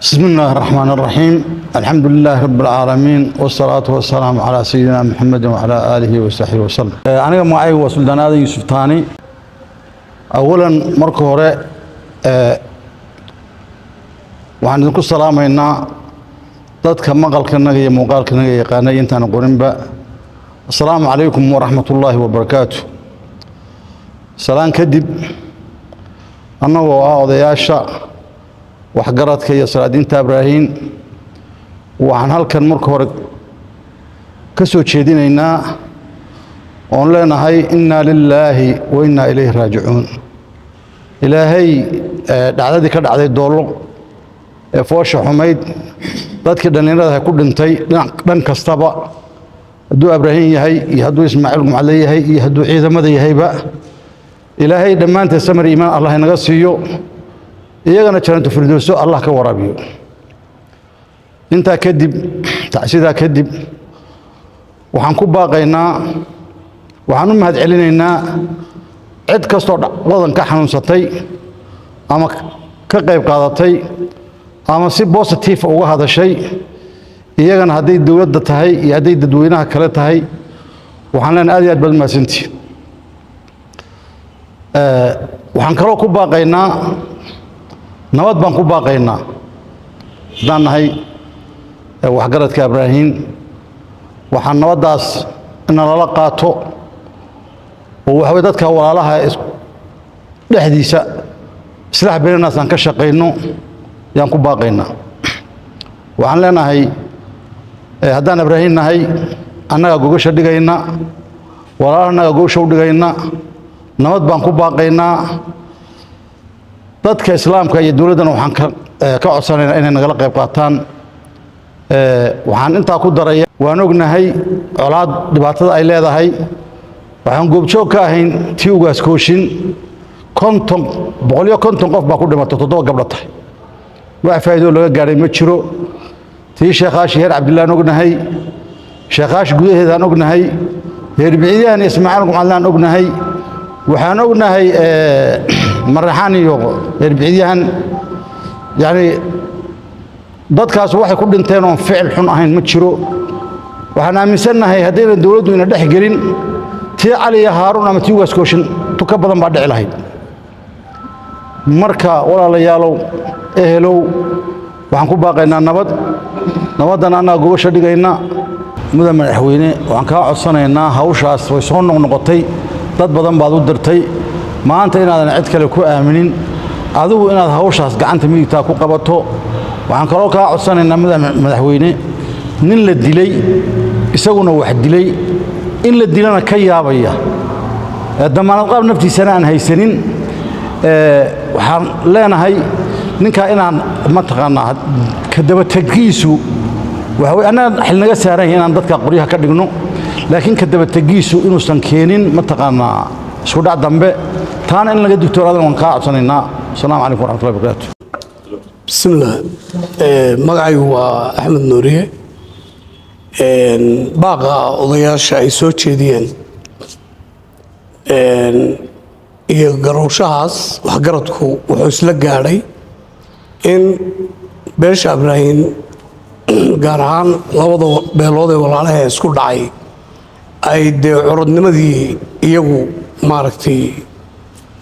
بسم الله الرحمن الرحيم. الحمد لله رب العالمين والصلاة والسلام على سيدنا محمد وعلى آله وصحبه وسلم. أنا معي وسلطان هذا يوسف ثاني. أولا مركورة وعن ذلك السلام إنا ضدك مقال كنجي مقال كنجي قاني أنت نقولن بقى. السلام عليكم ورحمة الله وبركاته. سلام كدب أنا وأضياشة waxgaradka iyo salaadiinta Ibraahin waxaan halkan marka hore ka soo jeedinaynaa oon leenahay inna lillahi wa inna ilayhi raaji'uun. ilaahay dhacdadii ka dhacday doolo ee foosha xumayd dadkii dhalinyarada ku dhintay dhan kastaba hadduu Ibraahin yahay iyo hadduu Ismaaciil Gumcale yahay iyo hadduu ciidamada yahayba ilaahay dhammaanteen samir iimaan Allah inaga siiyo iyagana jannatu firdawso Allah ka waraabiyo. inta kadib tacsida kadib waxaan ku baaqaynaa waxaan u mahad celinaynaa cid kastoo dhacdadan ka xanuunsatay ama ka qayb qaadatay ama si positive uga hadashay iyagana haday dawladda tahay iyo haday dadweynaha kale tahay waxaan leenahay aad iyo aad baad mahadsantihiin. waxaan kaloo ku baaqaynaa nabad baan ku baaqaynaa hadaan nahay waxgaradka Ibraahin waxaan nabadaas in la qaato oo waxa dadka walaalaha dhexdiisa islaax beenaas aan ka shaqeyno yaan ku baaqaynaa. waxaan leenahay hadaan Ibraahin nahay annaga gogasha dhigayna walaalahana gogasha u dhigayna nabad baan ku baaqaynaa. dadka islaamka iyo dawladana waxaan ka codsanaynaa inay nagala qayb qaataan. waxaan intaa ku daray waan ognahay colaad dhibaatada ay leedahay waxaan goobjoog ka ahayn tii ugaas kooshin 150 qof baa ku dhimatay 7 gabdho tahay wax faa'iido laga gaaray ma jiro. tii sheekhash heer Cabdullaahi ognahay sheekhash gudaheedaan ognahay heer Biciidaan Ismaaciil Gumcale ognahay waxaan ognahay maraxaan iyo heer Biciidaan yani dadkaas waxay ku dhinteen oo ficil xun ahayn ma jiro. waxaan aaminsanahay hadayna dawladdu ina dhex gelin tii Cali iyo Haaruun ama tii ugaas kooshin tuka badan baa dhici lahayd. marka walaalayaalow ehelow waxaan ku baaqaynaa nabadan annaga gogasha dhigayna mudan madaxweyne waxaan ka codsanaynaa hawshaas way soo noqnoqotay dad badan baad u dirtay maanta inaadan cid kale ku aaminin adigu inaad hawshaas gacanta midigta ku qabato. waxaan kaloo ka codsanaynaa madaxweyne nin la dilay isaguna wax dilay in la dilana ka yaabaya damaanad qaab naftiisana aan haysanin. waxaan leenahay ninka inaan ma taqaanaa ka daba taggiisu waxa way annaga xil naga saaran inaan dadka qoryaha ka dhigno laakiin ka daba taggiisu inuusan keenin ma taqaanaa isku dhac dambe taana in laga digtoonaado waan ka codsanaynaa. assalaamu calaykum waraxmatullahi wabarakaatuh. بسم الله magacay waa Axmed Nuuriye baaqa odayaasha ay soo jeediyeen iyo garowshahaas waxgaradku wuxuu isla gaadhay in beesha Ibraahin gaar ahaan labada beelood ee walaalaha isku dhacay ay curadnimadii iyagu maaragtay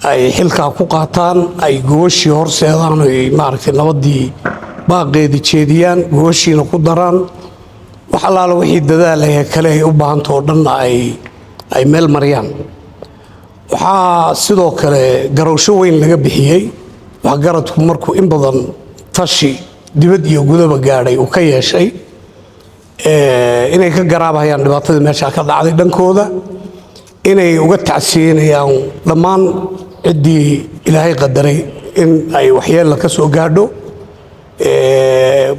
ay xilka ku qaataan ay gooshii horseedaan ay maaragtay nabadii baaqeedi jeediyaan gooshiina ku daraan wax allaala wixii dadaalaya kale ay u baahanto dhan ay meel mariyaan. waxaa sidoo kale garowsho weyn laga bixiyay waxgaradku markuu in badan tashi dibad iyo gudaba gaadhay uu ka yeeshay inay ka garaabayaan dhibaatada meesha ka dhacday dhankooda inay uga tacsiinayaan dhammaan ciddii ilaahay qadaray in ay waxyeello ka soo gaadho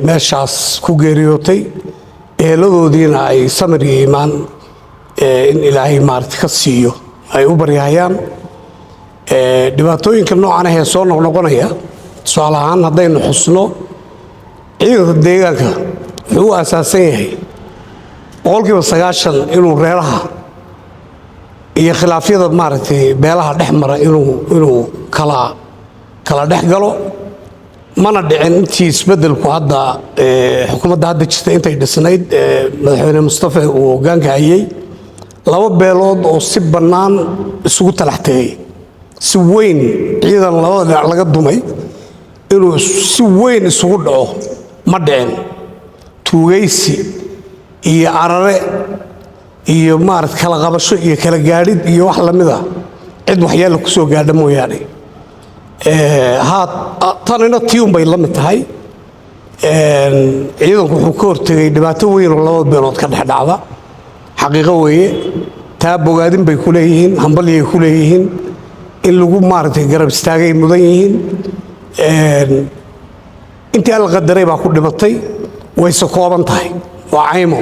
meeshaas ku geeriyootay eeladoodiina ay samir iyo iimaan in ilaahay maaragtay ka siiyo ay u baryahayaan. dhibaatooyinka noocan ah ee soo noqnoqonaya tusaale ahaan haddaynu xusno ciidanka deegaanka wuxuu u asaasan yahay 90% inuu reeraha iyo khilaafyada maaragtay beelaha dhex mara inuu kala dhex galo mana dhicin intii isbedelku hadda xukuumadda hadda jirta intay dhisnayd madaxweyne Mustafa uu hoggaanka hayay laba beelood oo si bannaan isugu talax tagay si weyn ciidan labada dhinac laga dumay inuu si weyn isugu dhaco ma dhicin tuugaysi iyo arare iyo maarad kala qabasho iyo kala gaadhid iyo wax lamid ah cid waxyaalo ku soo gaadha mooyaane tanina tiun bay la mid tahay ciidanku wuxuu ka hortegay dhibaato weyn oo laba beelood ka dhex dhacda xaqiiqo weeye taa bogaadin bay ku leeyihiin hambalyay ku leeyihiin in lagu maaragtay garab istaagay mudan yihiin intii alla qadaray baa ku dhimatay wayse kooban tahay waa caymo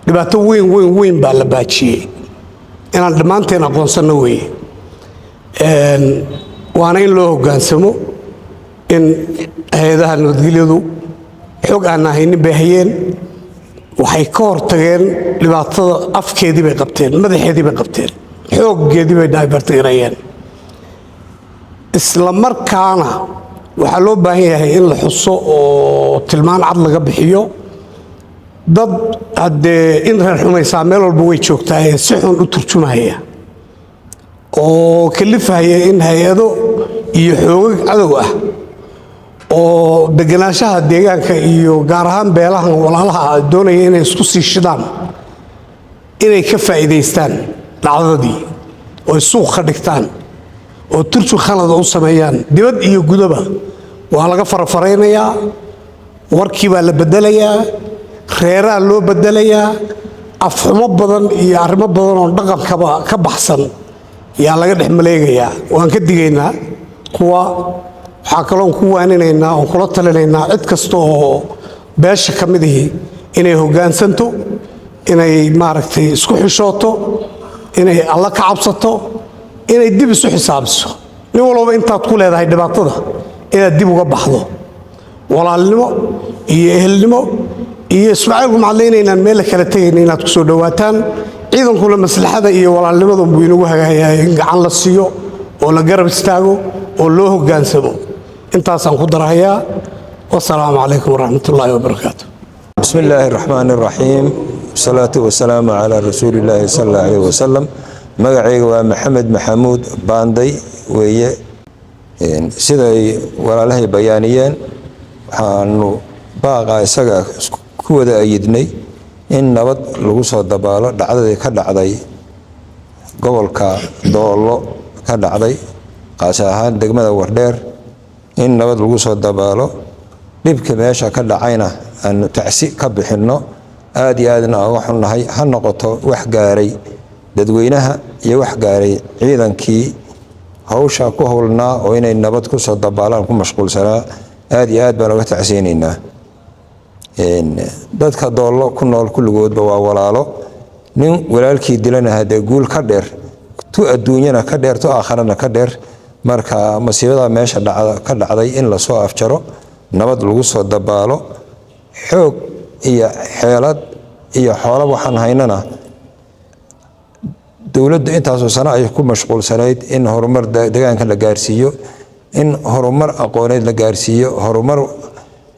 dhibaato weyn baa la baajiyey inaan dhammaanteen aqoonsanno weeye waana in loo hoggaansamo in hay-adaha nabadgelyadu xog aan haynin bay hayeen waxay ka hortageen dhibaatada afkeedii bay qabteen madaxeedii bay qabteen xooggeedii bay dhaabartiirayeen isla markaana waxaa loo baahan yahay in la xuso oo tilmaan cad laga bixiyo dad haddee in reer xumaysaa meel walba way joogtaa ee si xun u turjumaya oo kalifaya in hay-ado iyo xoogag cadow ah oo deganaanshaha deegaanka iyo gaar ahaan beelahan walaalaha doonaya inay isku sii shidaan inay ka faa'iidaystaan dhacdadii oo suuq ka dhigtaan oo turju khalad u sameeyaan dibad iyo gudaba waa laga farfareynayaa warkii baa la bedelayaa reeraha loo bedelayaa afxumo badan iyo arrimo badan oo dhaqankaba ka baxsan yaa laga dhex maleegayaa waan ka digaynaa kuwa waxaa kaloon ku waaninaynaa oon kula talinaynaa cid kasta oo beesha ka mid ihi inay hoggaansanto inay maaragtay isku xishooto inay alla ka cabsato inay dib isu xisaabiso nin walba intaad ku leedahay dhibaatada inaad dib uga baxdo walaalnimo iyo ehelnimo iyo ismaaciil kumacadlaynaynaan meel kala tegayna inaad ku soo dhawaataan ciidankuna maslaxada iyo walaalnimada buu inagu hagaagayaa in gacan la siiyo oo la garab istaago oo loo hoggaansamo intaasaan ku darahayaa wasalaamu calaykum waraxmatullaahi wabarakaatu بسم الله الرحمن الرحيم والصلاة والسلام على رسول الله صلى الله عليه وسلم magacayga waa maxamed maxamuud baanday weeye siday walaalahay bayaaniyeen waxaanu baaqa isaga ku wada ayidnay in nabad lagu soo dabaalo dhacdadii ka dhacday gobolka doolo ka dhacday qaas ahaan degmada Wardheer in nabad lagu soo dabaalo dhibka meesha ka dhacayna aanu tacsi ka bixinno aad iyo aadna uga xunnahay ha noqoto wax gaaray dadweynaha iyo wax gaaray ciidankii hawsha ku howlnaa oo inay nabad ku soo dabaalaan ku mashquulsanaa aad iyo aad baan uga tacsiinaynaa dadka doolo ku nool kulligoodba waa walaalo nin walaalkii dilana hadee guul ka dheer tu adduunyana ka dheer tu aakharana ka dheer marka masiibada meesha ka dhacday in la soo afjaro nabad lagu soo dabaalo xoog iyo xeelad iyo xoolo waxaan haynana dawladdu intaasoo sano ay ku mashquulsanayd in horumar deegaanka la gaarsiiyo in horumar aqooneed la gaarsiiyo horumar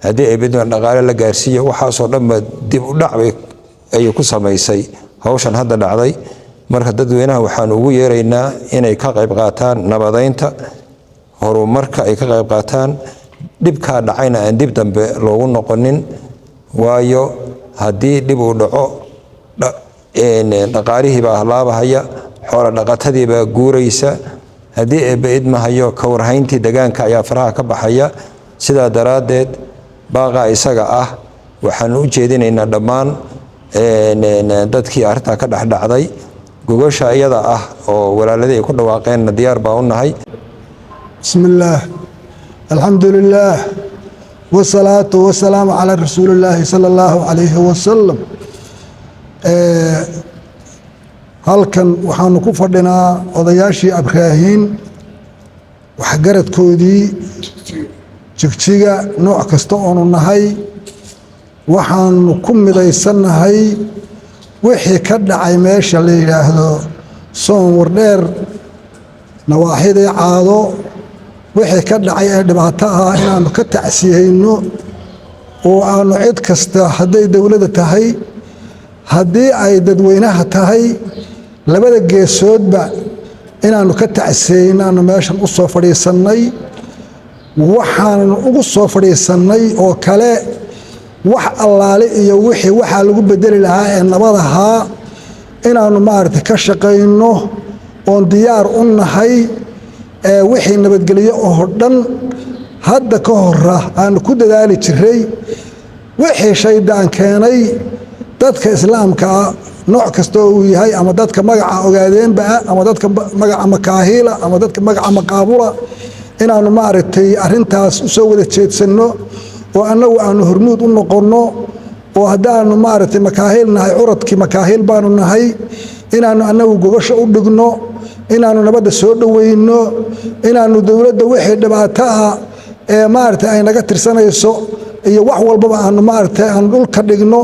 haddii ay bidna dhaqaale la gaarsiiyo waxaasoo dhanba dib u dhac ay ku samaysay hawshan hadda dhacday marka dadweynaha waxaan ugu yeeraynaa inay ka qayb qaataan nabadeynta horumarka ay ka qayb qaataan dhibka dhacayna aan dib dambe loogu noqonin waayo haddii dib uu dhaco dhaqaalihii baa halaabahaya xoolo dhaqatadii baa guuraysa haddii eebbaid mahayo ka warhayntii deegaanka ayaa faraha ka baxaya sidaa daraaddeed baaqa isaga ah waxaan u jeedinaynaa dhammaan dadkii arrintaa ka dhexdhacday gogosha iyada ah oo walaaladii ay ku dhawaaqeenna diyaar baa u nahay bismillaah alxamdulilaah wasalaatu wasalaamu calaa rasuulillaahi sala allahu calayhi wasalam halkan waxaanu ku fadhinaa odayaashii abraahiin waxgaradkoodii jigjiga nooc kasta oonu nahay waxaanu ku midaysannahay wixii ka dhacay meesha la yidhaahdo soon Wardheer nawaaxidii caado wixii ka dhacay ee dhibaato ah inaanu ka tacsiyeyno oo aanu cid kasta hadday dowladda tahay haddii ay dadweynaha tahay labada geesoodba inaanu ka tacsiyeyno aanu meeshan u soo fadhiisannay waxaanu ugu soo fadhiisannay oo kale wax allaale iyo wixii waxaa lagu bedeli lahaa ee nabadahaa inaanu maaragtay ka shaqayno oon diyaar u nahay wixii nabadgelyo oo dhan hadda ka hora aanu ku dadaali jiray wixii shaydaan keenay dadka islaamka nooc kasta uu yahay ama dadka magaca ogaadeenba ama dadka magaca makaahiila ama dadka magaca maqaabula inaanu maaragtay arrintaas u soo wada jeedsanno oo annagu aanu hormuud u noqonno oo haddaanu maaragtay makaahiil nahay curadkii makaahiil baanu nahay inaanu annagu gogasho u dhigno inaanu nabadda soo dhoweyno inaanu dowladda wixii dhibaato ah ee maaragtay ay naga tirsanayso iyo wax walbaba aanu maaragtay aanu dhulka dhigno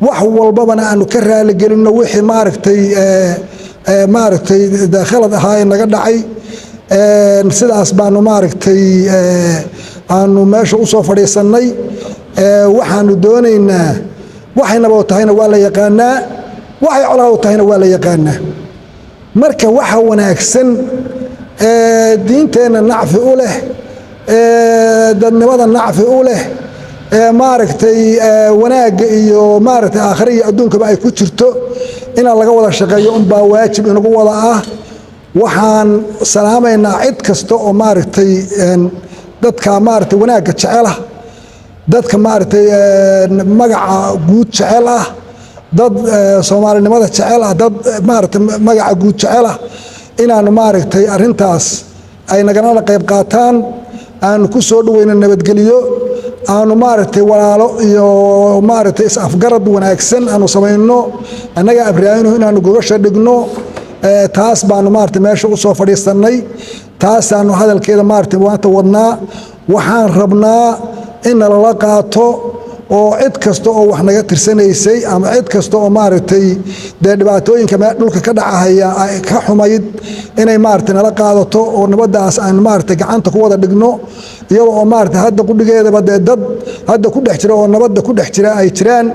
wax walbabana aanu ka raaligelinno wixii maaragtay khalad ahaa ee naga dhacay sidaas baanu maaragtay aanu meesha u soo fadhiisannay waxaanu doonaynaa waxay nabad tahayna waa la yaqaanaa waxay colaad tahayna waa la yaqaanaa marka waxa wanaagsan diinteenna nacfi u leh dadnimada nacfi u leh maaragtay wanaagga iyo maaragtay aakhira iyo adduunkaba ay ku jirto inaan laga wada shaqeeyo unbaa waajib inagu wada ah waxaan salaamaynaa cid kasta oo maaragtay dadka maaragtay wanaagga jecel ah dadka maaragtay magaca guud jecel ah dad soomaalinimada jecel ah dad maaragtay magaca guud jecel ah inaanu maaragtay arrintaas ay nagana qayb qaataan aanu ku soo dhaweyno nabadgelyo aanu maaragtay walaalo iyo maaragtay is-afgarad wanaagsan aanu samayno annaga abraahino inaanu gogasha dhigno taas baanu maaragtay meesha u soo fadhiisannay taasaanu hadalkeeda maaragtay maanta wadnaa waxaan rabnaa in nalala qaato oo cid kasta oo wax naga tirsanaysay ama cid kasta oo maaragtay dee dhibaatooyinka dhulka ka dhacahaya ay ka xumayd inay maaragtay nala qaadato oo nabaddaas aan maaragtay gacanta ku wada dhigno iyadoo oo maaragtay hadda qudhigeedaba dee dad hadda ku dhex jira oo nabadda ku dhex jira ay jiraan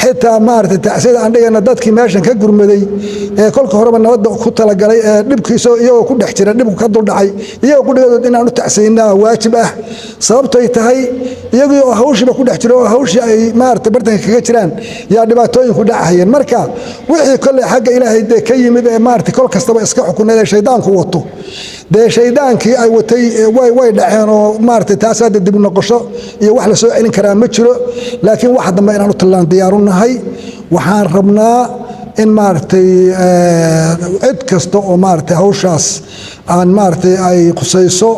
xitaa maaragtay tacsiyada aan dhigayna dadkii meeshan ka gurmaday ee kolka horeba nabadda ku talagalay ee dhibkiisa iyagoo ku dhex jira dhibku ka duldhacay iyagoo qudhigeedood inaan u tacsiynaa waajib ah sababtay tahay iyagii oo hawshiiba ku dhex jira oo hawshii ay maaragtay bartanka kaga jiraan yaa dhibaatooyin ku dhacayeen marka wixii kolley xagga ilaahay dee ka yimid ee maaragtay kol kastaba iska xukuneed ee shaydaanku wato dee shaydaankii ay watay way dhaceen oo maaragtay taas hadda dib u noqosho iyo wax la soo celin karaa ma jiro laakiin wax dambe inaan u tallaan diyaaru nahay waxaan rabnaa in maaragtay cid kasta oo maaragtay hawshaas aan maaragtay ay khusayso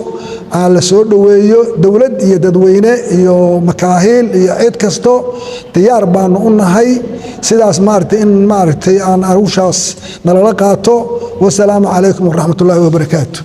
aan la soo dhoweeyo dowlad iyo dadweyne iyo makaahiil iyo cid kasto diyaar baanu u nahay sidaas maaragtay in maaragtay aan hawshaas nalala qaato wasalaamu calaykum waraxmatullaahi wabarakaatu